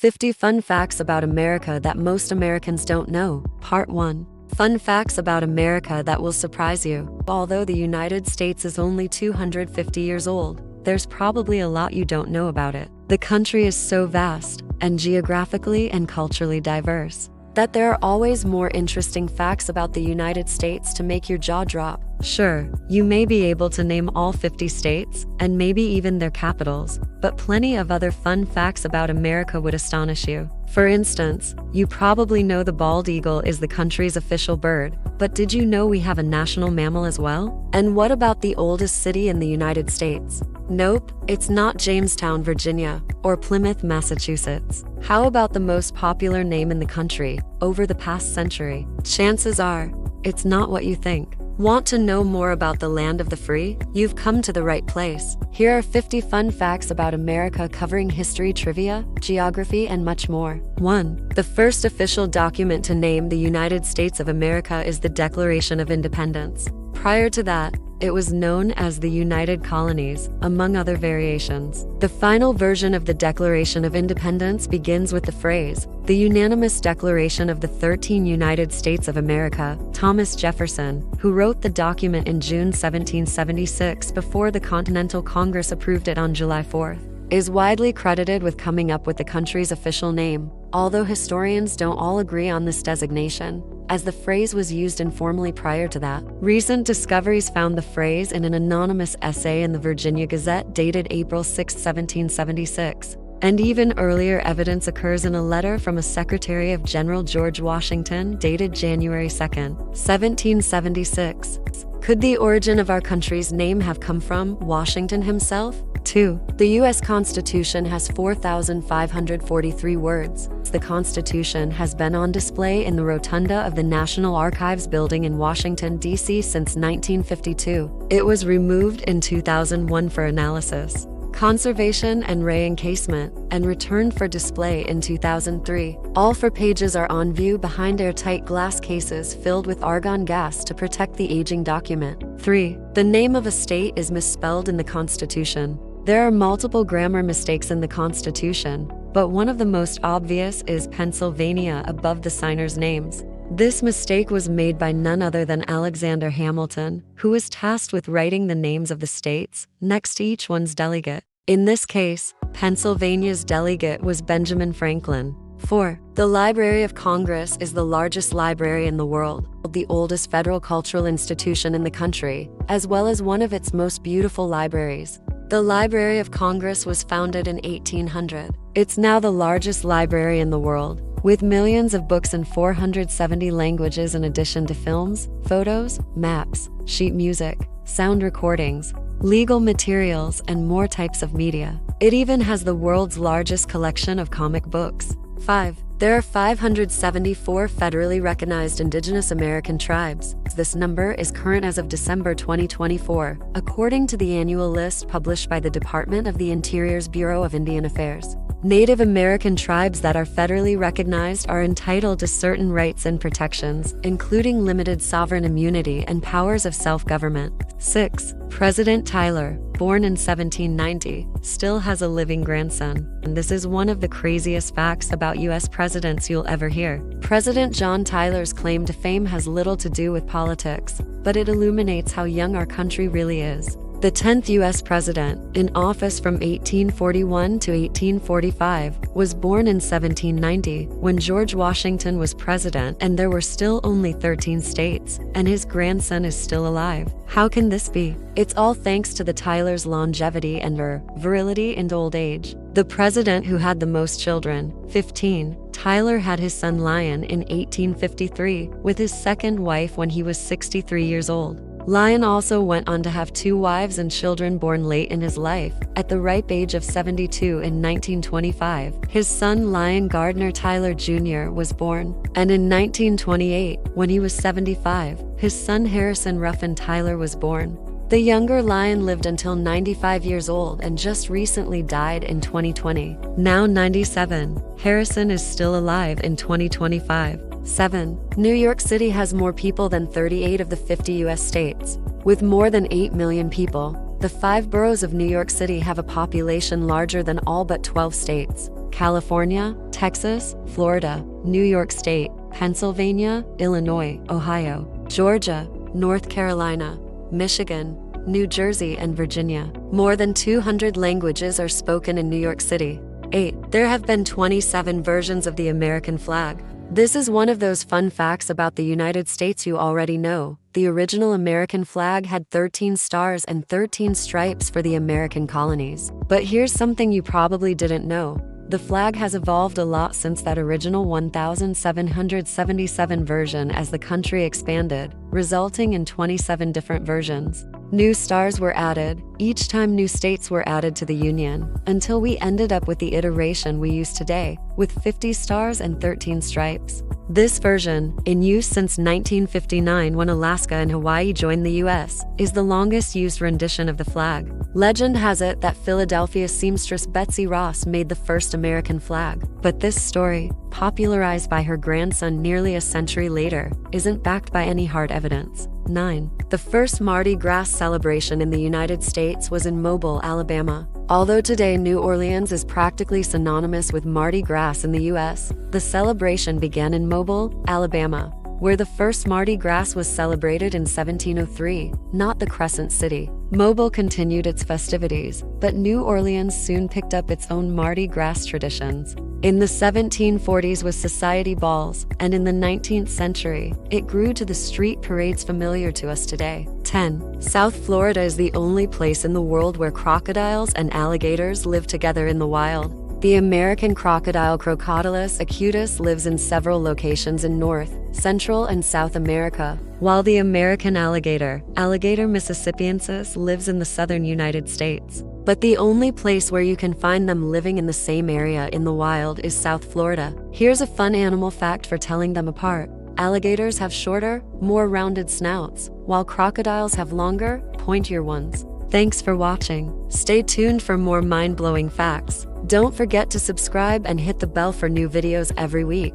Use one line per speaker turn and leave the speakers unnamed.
50 Fun Facts About America That Most Americans Don't Know. Part 1. Fun facts about America that will surprise you. Although the United States is only 250 years old, there's probably a lot you don't know about it. The country is so vast, and geographically and culturally diverse, that there are always more interesting facts about the United States to make your jaw drop. Sure, you may be able to name all 50 states, and maybe even their capitals, but plenty of other fun facts about America would astonish you. For instance, you probably know the bald eagle is the country's official bird, but did you know we have a national mammal as well? And what about the oldest city in the United States? Nope, it's not Jamestown, Virginia, or Plymouth, Massachusetts. How about the most popular name in the country over the past century? Chances are, it's not what you think. Want to know more about the land of the free? You've come to the right place. Here are 50 fun facts about America covering history, trivia, geography, and much more. 1. The first official document to name the United States of America is the Declaration of Independence. Prior to that, it was known as the United Colonies, among other variations. The final version of the Declaration of Independence begins with the phrase, "The unanimous declaration of the 13 United States of America." Thomas Jefferson, who wrote the document in June 1776 before the Continental Congress approved it on July 4th, is widely credited with coming up with the country's official name, although historians don't all agree on this designation, as the phrase was used informally prior to that. Recent discoveries found the phrase in an anonymous essay in the Virginia Gazette dated April 6, 1776. And even earlier evidence occurs in a letter from a Secretary of General George Washington dated January 2, 1776. Could the origin of our country's name have come from Washington himself? 2. The U.S. Constitution has 4,543 words. The Constitution has been on display in the rotunda of the National Archives building in Washington, D.C. since 1952. It was removed in 2001 for analysis, conservation, and re-encasement, and returned for display in 2003. All 4 pages are on view behind airtight glass cases filled with argon gas to protect the aging document. 3. The name of a state is misspelled in the Constitution. There are multiple grammar mistakes in the Constitution, but one of the most obvious is Pennsylvania above the signers' names. This mistake was made by none other than Alexander Hamilton, who was tasked with writing the names of the states next to each one's delegate. In this case, Pennsylvania's delegate was Benjamin Franklin. 4. The Library of Congress is the largest library in the world, the oldest federal cultural institution in the country, as well as one of its most beautiful libraries. The Library of Congress was founded in 1800. It's now the largest library in the world, with millions of books in 470 languages in addition to films, photos, maps, sheet music, sound recordings, legal materials, and more types of media. It even has the world's largest collection of comic books. 5. There are 574 federally recognized indigenous American tribes. This number is current as of December 2024, according to the annual list published by the Department of the Interior's Bureau of Indian Affairs. Native American tribes that are federally recognized are entitled to certain rights and protections, including limited sovereign immunity and powers of self-government. 6. President Tyler, born in 1790, still has a living grandson, and this is one of the craziest facts about U.S. presidents you'll ever hear. President John Tyler's claim to fame has little to do with politics, but it illuminates how young our country really is. The 10th U.S. president, in office from 1841 to 1845, was born in 1790, when George Washington was president and there were still only 13 states, and his grandson is still alive. How can this be? It's all thanks to the Tyler's longevity and virility in old age. The president who had the most children, 15, Tyler had his son Lyon in 1853, with his second wife when he was 63 years old. Lyon also went on to have 2 wives and children born late in his life. At the ripe age of 72 in 1925, his son Lyon Gardner Tyler Jr. was born. And in 1928, when he was 75, his son Harrison Ruffin Tyler was born. The younger Lyon lived until 95 years old and just recently died in 2020. Now 97, Harrison is still alive in 2025. 7. New York City has more people than 38 of the 50 U.S. states. With more than 8 million people, the 5 boroughs of New York City have a population larger than all but 12 states: California, Texas, Florida, New York State, Pennsylvania, Illinois, Ohio, Georgia, North Carolina, Michigan, New Jersey, and Virginia. More than 200 languages are spoken in New York City. 8. There have been 27 versions of the American flag. This is one of those fun facts about the United States you already know. The original American flag had 13 stars and 13 stripes for the American colonies. But here's something you probably didn't know. The flag has evolved a lot since that original 1777 version as the country expanded, resulting in 27 different versions. New stars were added, each time new states were added to the Union, until we ended up with the iteration we use today, with 50 stars and 13 stripes. This version, in use since 1959 when Alaska and Hawaii joined the US, is the longest used rendition of the flag. Legend has it that Philadelphia seamstress Betsy Ross made the first American flag, but this story, popularized by her grandson nearly a century later, isn't backed by any hard evidence. 9. The first Mardi Gras celebration in the United States was in Mobile, Alabama. Although today New Orleans is practically synonymous with Mardi Gras in the US, the celebration began in Mobile, Alabama, where the first Mardi Gras was celebrated in 1703, not the Crescent City. Mobile continued its festivities, but New Orleans soon picked up its own Mardi Gras traditions. In the 1740s was society balls, and in the 19th century, it grew to the street parades familiar to us today. 10. South Florida is the only place in the world where crocodiles and alligators live together in the wild. The American crocodile Crocodylus acutus lives in several locations in North, Central, and South America, while the American alligator, Alligator mississippiensis, lives in the southern United States. But the only place where you can find them living in the same area in the wild is South Florida. Here's a fun animal fact for telling them apart. Alligators have shorter, more rounded snouts, while crocodiles have longer, pointier ones. Thanks for watching. Stay tuned for more mind-blowing facts. Don't forget to subscribe and hit the bell for new videos every week.